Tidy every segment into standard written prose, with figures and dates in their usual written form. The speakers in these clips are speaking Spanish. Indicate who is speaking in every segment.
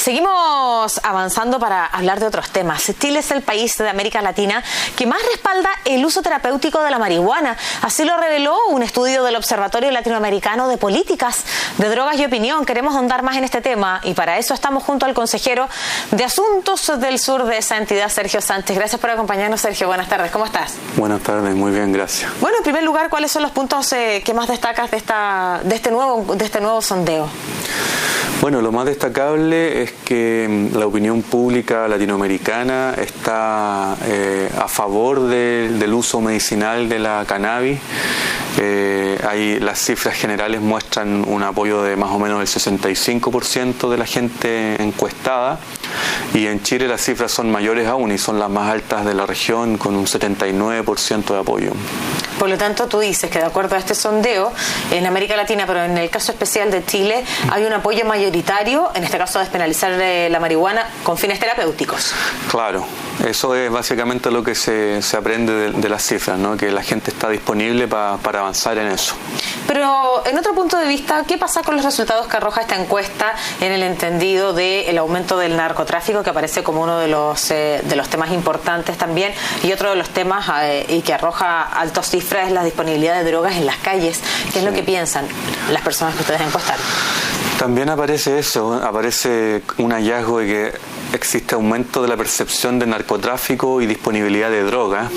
Speaker 1: Seguimos avanzando para hablar de otros temas. Chile es el país de América Latina que más respalda el uso terapéutico de la marihuana. Así lo reveló un estudio del Observatorio Latinoamericano de Políticas de Drogas y Opinión. Queremos ahondar más en este tema y para eso estamos junto al consejero de Asuntos del Sur de esa entidad, Sergio Sánchez. Gracias por acompañarnos, Sergio. Buenas tardes. ¿Cómo estás?
Speaker 2: Buenas tardes. Muy bien, gracias.
Speaker 1: Bueno, en primer lugar, ¿cuáles son los puntos que más destacas de este nuevo sondeo?
Speaker 2: Bueno, lo más destacable es que la opinión pública latinoamericana está a favor del uso medicinal de la cannabis. Las cifras generales muestran un apoyo de más o menos el 65% de la gente encuestada, y en Chile las cifras son mayores aún y son las más altas de la región, con un 79% de apoyo.
Speaker 1: Por lo tanto, tú dices que de acuerdo a este sondeo, en América Latina, pero en el caso especial de Chile, hay un apoyo mayoritario, en este caso, a despenalizar la marihuana con fines terapéuticos.
Speaker 2: Claro, eso es básicamente lo que se aprende de las cifras, ¿no? Que la gente está disponible para avanzar en eso.
Speaker 1: Pero, en otro punto de vista, ¿qué pasa con los resultados que arroja esta encuesta en el entendido del aumento del narcotráfico, que aparece como uno de los temas importantes también, y otro de los temas y que arroja altas cifras es la disponibilidad de drogas en las calles? ¿Qué es lo que piensan las personas que ustedes encuestaron?
Speaker 2: También aparece eso, aparece un hallazgo de que existe aumento de la percepción de narcotráfico y disponibilidad de droga,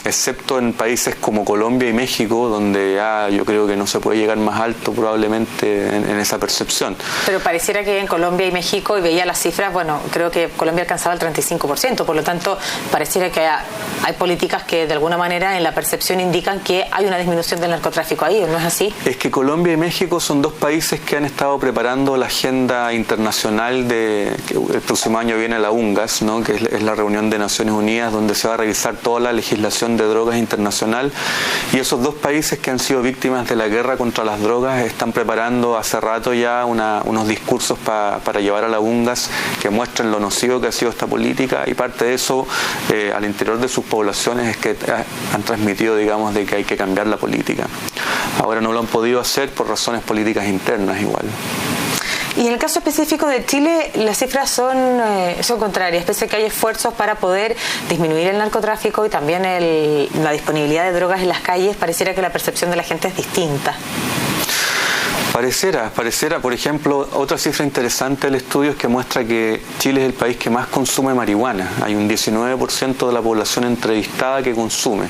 Speaker 2: excepto en países como Colombia y México, donde yo creo que no se puede llegar más alto probablemente en esa percepción.
Speaker 1: Pero pareciera que en Colombia y México, y veía las cifras, bueno, creo que Colombia alcanzaba el 35%, por lo tanto pareciera que hay políticas que de alguna manera en la percepción indican que hay una disminución del narcotráfico ahí, ¿no es así?
Speaker 2: Es que Colombia y México son dos países que han estado preparando la agenda internacional que el próximo año viene la UNGAS, ¿no? Que es la reunión de Naciones Unidas, donde se va a revisar toda la legislación de drogas internacional, y esos dos países que han sido víctimas de la guerra contra las drogas están preparando hace rato ya unos discursos para llevar a la UNGAS que muestren lo nocivo que ha sido esta política, y parte de eso al interior de sus poblaciones es que han transmitido, digamos, de que hay que cambiar la política. Ahora no lo han podido hacer por razones políticas internas igual.
Speaker 1: Y en el caso específico de Chile, las cifras son contrarias, pese a que hay esfuerzos para poder disminuir el narcotráfico y también la disponibilidad de drogas en las calles. Pareciera que la percepción de la gente es distinta.
Speaker 2: Pareciera, por ejemplo, otra cifra interesante del estudio es que muestra que Chile es el país que más consume marihuana. Hay un 19% de la población entrevistada que consume.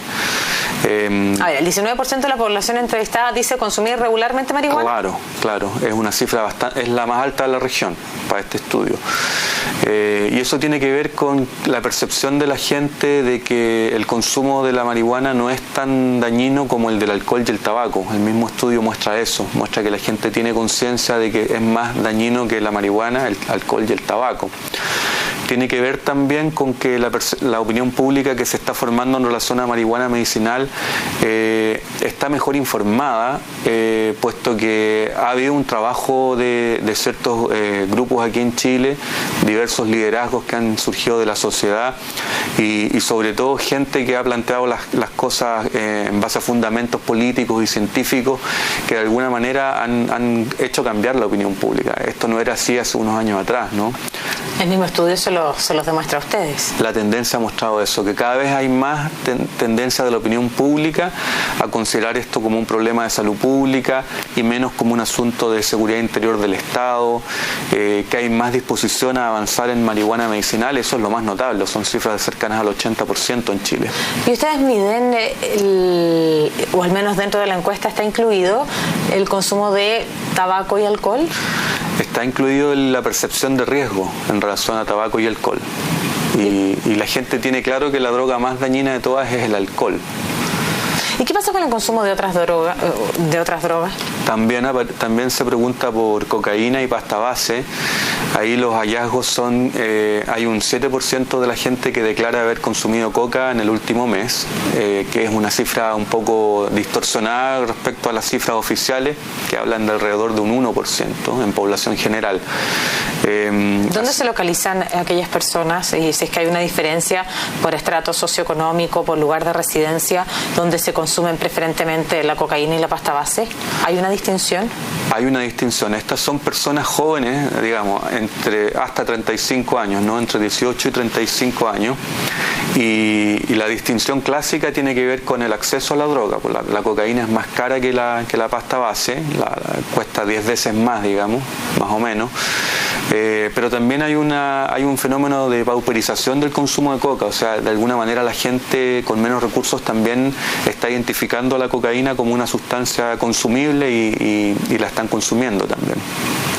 Speaker 1: El 19% de la población entrevistada dice consumir regularmente marihuana.
Speaker 2: Claro, es una cifra es la más alta de la región para este estudio. Y eso tiene que ver con la percepción de la gente de que el consumo de la marihuana no es tan dañino como el del alcohol y el tabaco. El mismo estudio muestra eso, muestra que la gente tiene conciencia de que es más dañino que la marihuana, el alcohol y el tabaco. Tiene que ver también con que la opinión pública que se está formando en relación a marihuana medicinal está mejor informada, puesto que ha habido un trabajo de ciertos grupos aquí en Chile, diversos liderazgos que han surgido de la sociedad y sobre todo gente que ha planteado las cosas en base a fundamentos políticos y científicos que de alguna manera han hecho cambiar la opinión pública. Esto no era así hace unos años atrás, ¿no?
Speaker 1: El mismo estudio se los demuestra a ustedes.
Speaker 2: La tendencia ha mostrado eso, que cada vez hay más tendencia de la opinión pública a considerar esto como un problema de salud pública y menos como un asunto de seguridad interior del Estado, que hay más disposición a avanzar en marihuana medicinal. Eso es lo más notable, son cifras cercanas al 80% en Chile.
Speaker 1: ¿Y ustedes miden, o al menos dentro de la encuesta está incluido, el consumo de tabaco y alcohol?
Speaker 2: Está incluido la percepción de riesgo en relación a tabaco y alcohol. Y la gente tiene claro que la droga más dañina de todas es el alcohol.
Speaker 1: ¿Y qué pasa con el consumo de otras drogas?
Speaker 2: También se pregunta por cocaína y pasta base. Ahí los hallazgos son, hay un 7% de la gente que declara haber consumido coca en el último mes, que es una cifra un poco distorsionada respecto a las cifras oficiales, que hablan de alrededor de un 1% en población general.
Speaker 1: ¿Dónde se localizan aquellas personas, y si es que hay una diferencia por estrato socioeconómico, por lugar de residencia, donde se consumen preferentemente la cocaína y la pasta base? ¿Hay una distinción?
Speaker 2: Hay una distinción. Estas son personas jóvenes, digamos, hasta 35 años, ¿no? Entre 18 y 35 años. Y la distinción clásica tiene que ver con el acceso a la droga. Pues la cocaína es más cara que la pasta base, cuesta 10 veces más, digamos, más o menos. Pero también hay un fenómeno de pauperización del consumo de coca, o sea, de alguna manera la gente con menos recursos también está identificando la cocaína como una sustancia consumible y la están consumiendo también.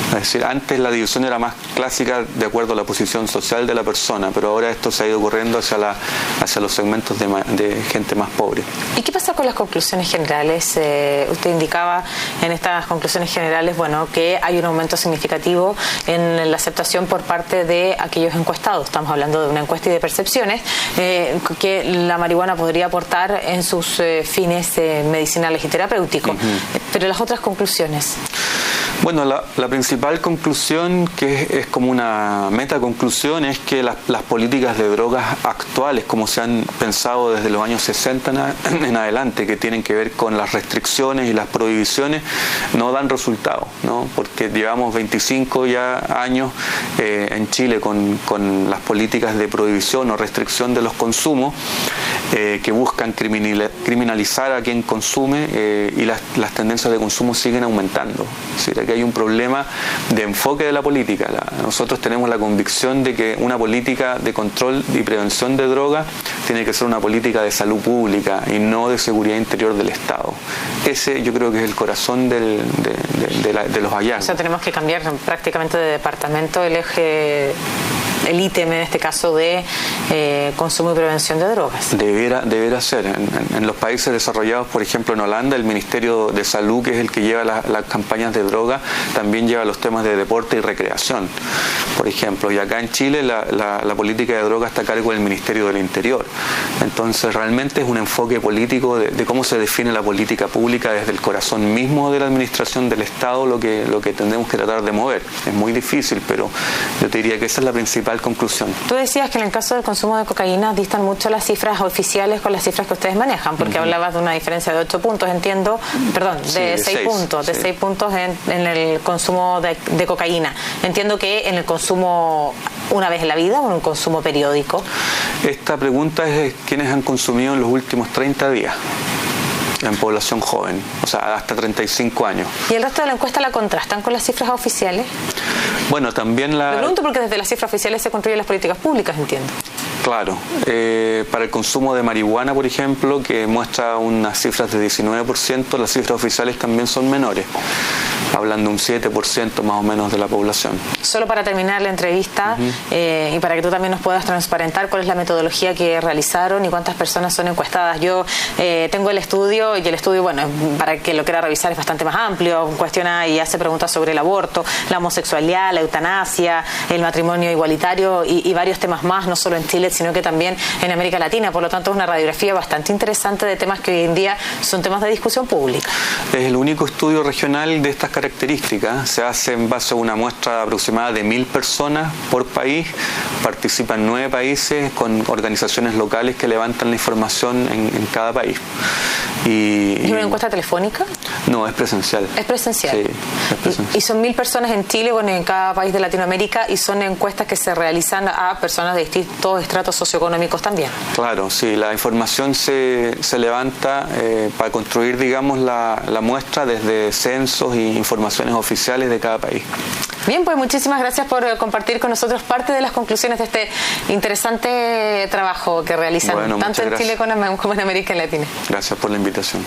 Speaker 2: Es decir, antes la división era más clásica de acuerdo a la posición social de la persona, pero ahora esto se ha ido corriendo hacia los segmentos de gente más pobre.
Speaker 1: ¿Y qué pasa con las conclusiones generales? Usted indicaba en estas conclusiones generales, bueno, que hay un aumento significativo en la aceptación por parte de aquellos encuestados. Estamos hablando de una encuesta y de percepciones que la marihuana podría aportar en sus fines medicinales y terapéuticos. Pero las otras conclusiones.
Speaker 2: Bueno, la principal conclusión, que es como una metaconclusión, es que las políticas de drogas actuales, como se han pensado desde los años 60 en adelante, que tienen que ver con las restricciones y las prohibiciones, no dan resultado, ¿no? Porque llevamos 25 ya años en Chile con las políticas de prohibición o restricción de los consumos que buscan criminalizar a quien consume y las tendencias de consumo siguen aumentando. Es decir, aquí hay un problema de enfoque de la política. Nosotros tenemos la convicción de que una política de control y prevención de drogas tiene que ser una política de salud pública y no de seguridad interior del Estado. Ese yo creo que es el corazón de los hallazgos.
Speaker 1: O sea, tenemos que cambiar prácticamente de departamento el eje, el ítem en este caso de consumo y prevención de drogas.
Speaker 2: Debiera ser. En los países desarrollados, por ejemplo en Holanda, el Ministerio de Salud, que es el que lleva las campañas de droga, también lleva los temas de deporte y recreación, por ejemplo. Y acá en Chile la política de droga está a cargo del Ministerio del Interior. Entonces realmente es un enfoque político de cómo se define la política pública desde el corazón mismo de la administración del Estado, lo que tendremos que tratar de mover. Es muy difícil, pero yo te diría que esa es la principal conclusión.
Speaker 1: Tú decías que en el caso del consumo de cocaína distan mucho las cifras oficiales con las cifras que ustedes manejan, porque hablabas de una diferencia de 8 puntos, entiendo, perdón, de 6 puntos, de 6 puntos en el consumo de cocaína. Entiendo que en el consumo una vez en la vida o en un consumo periódico.
Speaker 2: Esta pregunta es de quienes han consumido en los últimos 30 días. En población joven, o sea, hasta 35 años.
Speaker 1: ¿Y el resto de la encuesta la contrastan con las cifras oficiales?
Speaker 2: Bueno, también
Speaker 1: Me pregunto porque desde las cifras oficiales se construyen las políticas públicas, entiendo.
Speaker 2: Claro. Para el consumo de marihuana, por ejemplo, que muestra unas cifras de 19%, las cifras oficiales también son menores, hablando de un 7% más o menos de la población. Solo para terminar la entrevista, y para que tú también nos puedas transparentar cuál es la metodología que realizaron y cuántas personas son encuestadas. Yo tengo el estudio, y el estudio, bueno, para que lo quiera revisar es bastante más amplio, cuestiona y hace preguntas sobre el aborto, la homosexualidad, la eutanasia, el matrimonio igualitario y varios temas más, no solo en Chile, sino que también en América Latina. Por lo tanto, es una radiografía bastante interesante de temas que hoy en día son temas de discusión pública. Es el único estudio regional de estas características. Se hace en base a una muestra aproximada de 1.000 personas por país. Participan 9 países con organizaciones locales que levantan la información en cada país. ¿Y una encuesta telefónica? No, es presencial. ¿Es presencial? Sí, es presencial. ¿Y son 1.000 personas en Chile, bueno, en cada país de Latinoamérica, y son encuestas que se realizan a personas de distintos estratos socioeconómicos también? Claro, sí, la información se levanta para construir, digamos, la muestra desde censos e informaciones oficiales de cada país. Bien, pues muchísimas gracias por compartir con nosotros parte de las conclusiones de este interesante trabajo que realizan tanto en Chile como en América Latina. Gracias por la invitación.